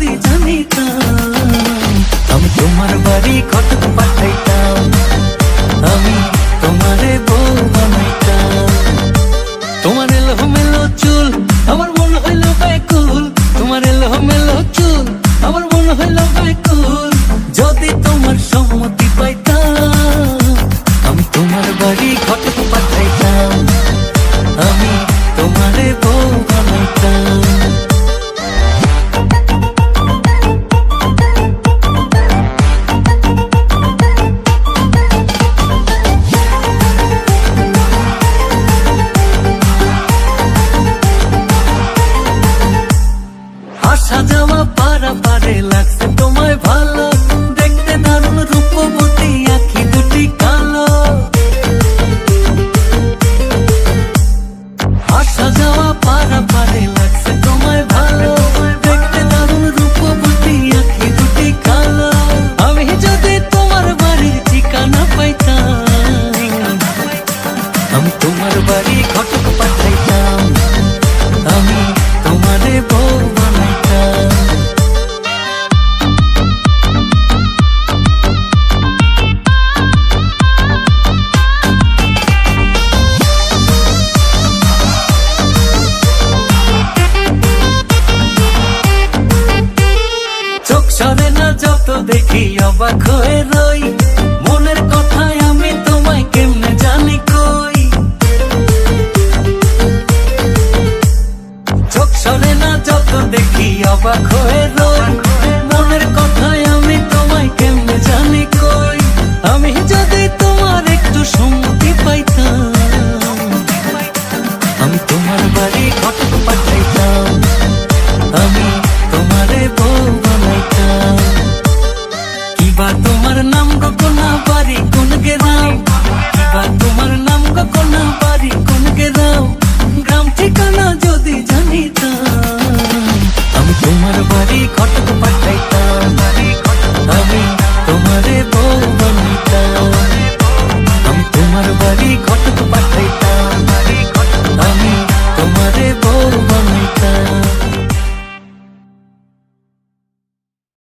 যদি জানিতাম আমি তোমার বাড়ি ঘটক পাঠাইতাম, আমি তোমারে বউ বানাইতাম। তোমার এলোমেলো চুল আমার মন হইল ব্যাকুল, তোমার এলোমেলো চুল আমার মন হইল ব্যাকুল। যদি তোমার সম্মতি পাইতাম আমি তোমার বাড়ি ঘটক পাঠাইতাম, আমি তোমারে বউ বানাইতাম। আসা যাওয়া পারাপারে লাগছে তোমায় ভালো, দেখতে দারুণ রূপবতী আঁখি দুটি কালো। আসা যাওয়া পারাপারে লাগছে তোমায় ভালো, দেখতে দারুণ রূপবতী আঁখি দুটি কালো। আমি যদি তোমার বাড়ির ঠিকানা পাইতাম আমি তোমার বাড়ি ঘটক পাঠাইতাম, আমি তোমারে বউ বানাইতাম। চোখ সরে না যত দেখি অবাক হয়ে রই, মনের কথায় আমি তোমায় কেমনে জানি কই। চোখ সরে না যত দেখি অবাক হয়ে রই, মনের কথায় আমি তোমায় কেমনে জানি কই। আমি যদি তোমার একটু সম্মতি পাইতাম আমি তোমার বাড়ি ঘটক পাঠাইতাম, আমি তোমারে বউ বানাইতাম। কিবা তোমার নাম গো, কোন বাড়ি কোন গ্রাম, কিবা তোমার নাম